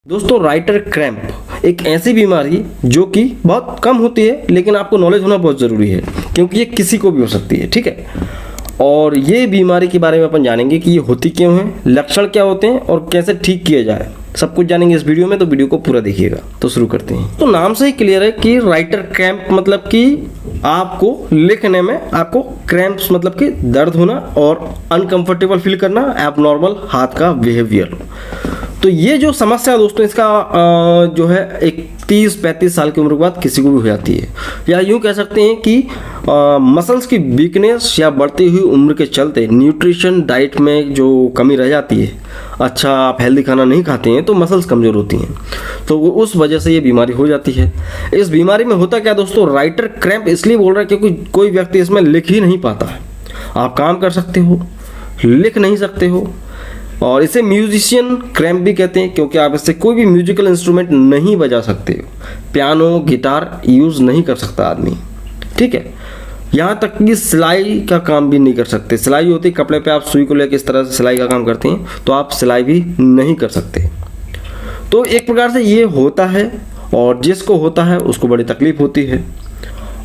दोस्तों writer cramp एक ऐसी बीमारी जो कि बहुत कम होती है, लेकिन आपको नॉलेज होना बहुत ज़रूरी है क्योंकि ये किसी को भी हो सकती है। ठीक है, और ये बीमारी के बारे में अपन जानेंगे कि ये होती क्यों है, लक्षण क्या होते हैं और कैसे ठीक किया जाए, सब कुछ जानेंगे इस वीडियो में। तो वीडियो को पूरा देखिएगा। तो शुरू करते हैं। तो नाम से ही क्लियर है कि राइटर क्रैम्प मतलब कि आपको लिखने में आपको क्रैम्प्स मतलब कि दर्द होना और अनकंफर्टेबल फील करना, एबनॉर्मल हाथ का बिहेवियर। तो ये जो समस्या है दोस्तों, इसका जो है एक 30-35 साल की उम्र के बाद किसी को भी हो जाती है, या यूँ कह सकते हैं कि मसल्स की वीकनेस या बढ़ती हुई उम्र के चलते न्यूट्रिशन डाइट में जो कमी रह जाती है, अच्छा आप हेल्दी खाना नहीं खाते हैं तो मसल्स कमज़ोर होती हैं, तो उस वजह से ये बीमारी हो जाती है। इस बीमारी में होता क्या दोस्तों, राइटर क्रैम्प इसलिए बोल रहा है क्योंकि कोई व्यक्ति इसमें लिख ही नहीं पाता है। आप काम कर सकते हो, लिख नहीं सकते हो, और इसे म्यूजिशियन क्रैम्प भी कहते हैं क्योंकि आप इससे कोई भी म्यूजिकल इंस्ट्रूमेंट नहीं बजा सकते हो, पियानो गिटार यूज़ नहीं कर सकता आदमी। ठीक है, यहाँ तक कि सिलाई का काम भी नहीं कर सकते। सिलाई होती है कपड़े पे, आप सुई को लेकर इस तरह से सिलाई का काम करते हैं, तो आप सिलाई भी नहीं कर सकते। तो एक प्रकार से ये होता है, और जिसको होता है उसको बड़ी तकलीफ होती है,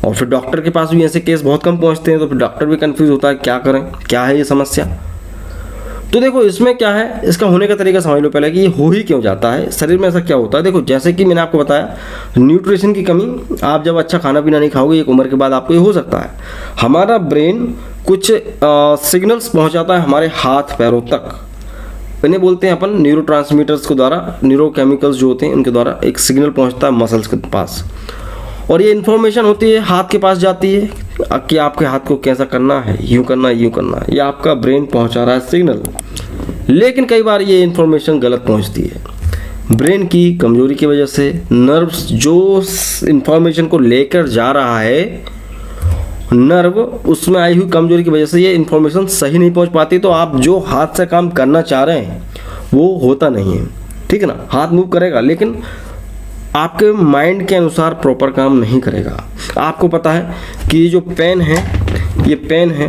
और फिर डॉक्टर के पास भी ऐसे केस बहुत कम पहुँचते हैं, तो फिर डॉक्टर भी कन्फ्यूज़ होता है क्या करें, क्या है ये समस्या। तो देखो इसमें क्या है, इसका होने का तरीका समझ लो पहले कि ये हो ही क्यों जाता है, शरीर में ऐसा क्या होता है। देखो जैसे कि मैंने आपको बताया, न्यूट्रिशन की कमी, आप जब अच्छा खाना पीना नहीं खाओगे एक उम्र के बाद आपको ये हो सकता है। हमारा ब्रेन कुछ सिग्नल्स पहुंचाता है हमारे हाथ पैरों तक, इन्हें बोलते हैं अपन न्यूरोट्रांसमीटर्स के द्वारा, न्यूरोकेमिकल्स जो होते हैं उनके द्वारा एक सिग्नल पहुँचता है मसल्स के पास, और ये इन्फॉर्मेशन होती है हाथ के पास जाती है कि आपके हाथ को कैसा करना है, यूँ करना है, यूँ करना है, ये आपका ब्रेन पहुंचा रहा है सिग्नल। लेकिन कई बार ये इन्फॉर्मेशन गलत पहुंचती है ब्रेन की कमजोरी की वजह से। नर्व्स जो इन्फॉर्मेशन को लेकर जा रहा है, नर्व उसमें आई हुई कमजोरी की वजह से ये इन्फॉर्मेशन सही नहीं पहुंच पाती, तो आप जो हाथ से काम करना चाह रहे हैं वो होता नहीं है। ठीक है ना, हाथ मूव करेगा लेकिन आपके माइंड के अनुसार प्रॉपर काम नहीं करेगा। आपको पता है कि ये जो पेन है, ये पेन है,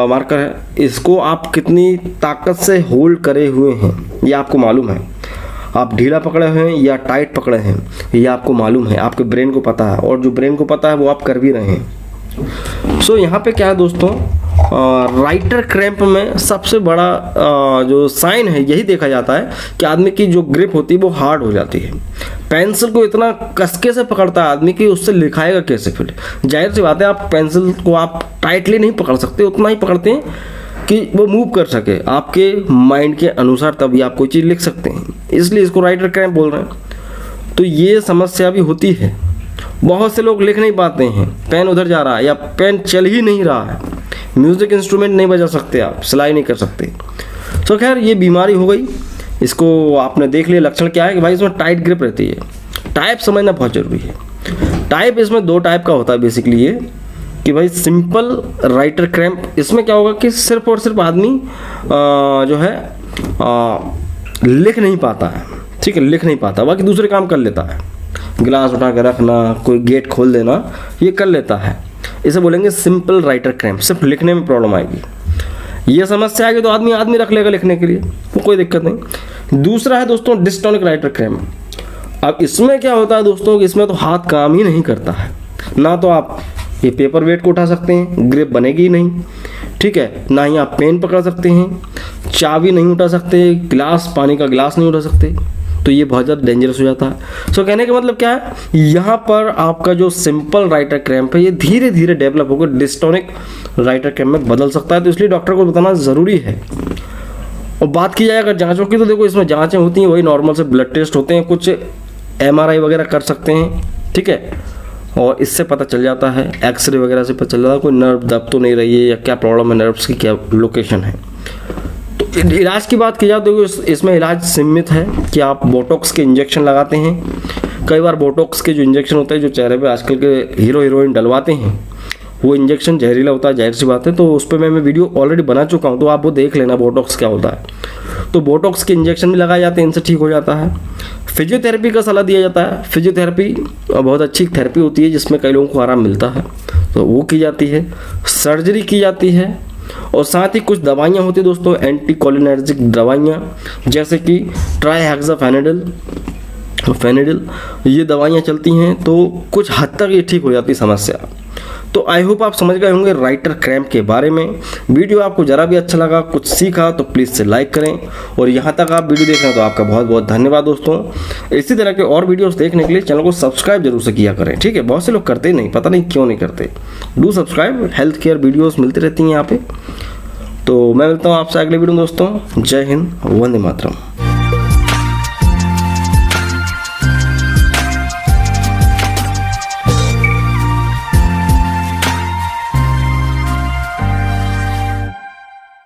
मार्कर है, इसको आप कितनी ताकत से होल्ड करे हुए हैं ये आपको मालूम है। आप ढीला पकड़े हुए हैं या टाइट पकड़े हैं ये आपको मालूम है, आपके ब्रेन को पता है, और जो ब्रेन को पता है वो आप कर भी रहे हैं। सो यहाँ पे क्या है दोस्तों, राइटर क्रैम्प में सबसे बड़ा जो साइन है यही देखा जाता है कि आदमी की जो ग्रिप होती है वो हार्ड हो जाती है। पेंसिल को इतना कसके से पकड़ता है आदमी कि उससे लिखाएगा कैसे। फिर जाहिर सी बात है, आप पेंसिल को आप टाइटली नहीं पकड़ सकते, उतना ही पकड़ते हैं कि वो मूव कर सके आपके माइंड के अनुसार, तभी आप कोई चीज़ लिख सकते हैं, इसलिए इसको राइटर क्रैम्प बोल रहे हैं। तो ये समस्या भी होती है, बहुत से लोग लिख नहीं पाते हैं, पेन उधर जा रहा है या पेन चल ही नहीं रहा है, म्यूज़िक इंस्ट्रूमेंट नहीं बजा सकते आप, सिलाई नहीं कर सकते। तो खैर ये बीमारी हो गई, इसको आपने देख लिया लक्षण क्या है कि भाई इसमें टाइट ग्रिप रहती है। टाइप समझना बहुत ज़रूरी है। टाइप इसमें 2 टाइप का होता है बेसिकली, ये कि भाई सिंपल राइटर क्रैम्प, इसमें क्या होगा कि सिर्फ और सिर्फ आदमी जो है लिख नहीं पाता है। ठीक है, लिख नहीं पाता, बाकी दूसरे काम कर लेता है, गिलास उठा के रखना, कोई गेट खोल देना, ये कर लेता है। इसे बोलेंगे सिंपल राइटर क्रैम्प, सिर्फ लिखने में प्रॉब्लम आएगी। ये समस्या आएगी तो आदमी रख लेगा लिखने के लिए, तो कोई दिक्कत नहीं। दूसरा है दोस्तों डिस्टोनिक राइटर क्रैम्प। अब इसमें क्या होता है दोस्तों कि इसमें तो हाथ काम ही नहीं करता है, ना तो आप ये पेपर वेट को उठा सकते हैं, ग्रिप बनेगी ही नहीं। ठीक है, ना ही आप पेन पकड़ सकते हैं, चाबी नहीं उठा सकते, गिलास, पानी का गिलास नहीं उठा सकते, तो ये बहुत ज़्यादा डेंजरस हो जाता है। सो कहने का मतलब क्या है, यहाँ पर आपका जो सिंपल राइटर क्रैम्प है ये धीरे धीरे डेवलप होकर डिस्टोनिक राइटर क्रैम्प में बदल सकता है, तो इसलिए डॉक्टर को बताना ज़रूरी है। और बात की जाए अगर जांचों की, तो देखो इसमें जांचें होती हैं वही नॉर्मल से ब्लड टेस्ट होते हैं, कुछ MRI वगैरह कर सकते हैं। ठीक है, और इससे पता चल जाता है, एक्सरे वगैरह से पता चल जाता है कोई नर्व दब तो नहीं रही है या क्या प्रॉब्लम है, नर्व्स की क्या लोकेशन है। तो इलाज की बात की जाए तो इसमें इलाज सीमित है कि आप बोटॉक्स के इंजेक्शन लगाते हैं। कई बार बोटॉक्स के जो इंजेक्शन होते हैं, जो चेहरे पे आजकल के हीरो हीरोइन डलवाते हैं, वो इंजेक्शन जहरीला होता है, जाहिर सी बात है, तो उस पर मैं वीडियो ऑलरेडी बना चुका हूँ, तो आप वो देख लेना बोटॉक्स क्या होता है। तो बोटॉक्स के इंजेक्शन भी लगाए जाते हैं, इनसे ठीक हो जाता है। फिजियोथेरेपी का सलाह दिया जाता है। फिजियोथेरेपी बहुत अच्छी थेरेपी होती है जिसमें कई लोगों को आराम मिलता है, तो वो की जाती है। सर्जरी की जाती है, और साथ ही कुछ दवाइयाँ होती हैं दोस्तों, एंटी कोलिनर्जिक दवाइयाँ, जैसे कि ट्राईहेक्साफेनेडिल, फेनेडिल, ये दवाइयाँ चलती हैं तो कुछ हद तक ये ठीक हो जाती समस्या। तो आई होप आप समझ गए होंगे राइटर क्रैम्प के बारे में। वीडियो आपको ज़रा भी अच्छा लगा, कुछ सीखा तो प्लीज़ से लाइक करें, और यहाँ तक आप वीडियो देख रहे हैं तो आपका बहुत बहुत धन्यवाद दोस्तों। इसी तरह के और वीडियोस देखने के लिए चैनल को सब्सक्राइब जरूर से किया करें, ठीक है। बहुत से लोग करते नहीं, पता नहीं क्यों नहीं करते। Do subscribe, health care videos मिलती रहती हैं यहाँ पे। तो मैं मिलता हूँ आपसे अगले वीडियो में दोस्तों। जय हिंद, वंदे मातरम।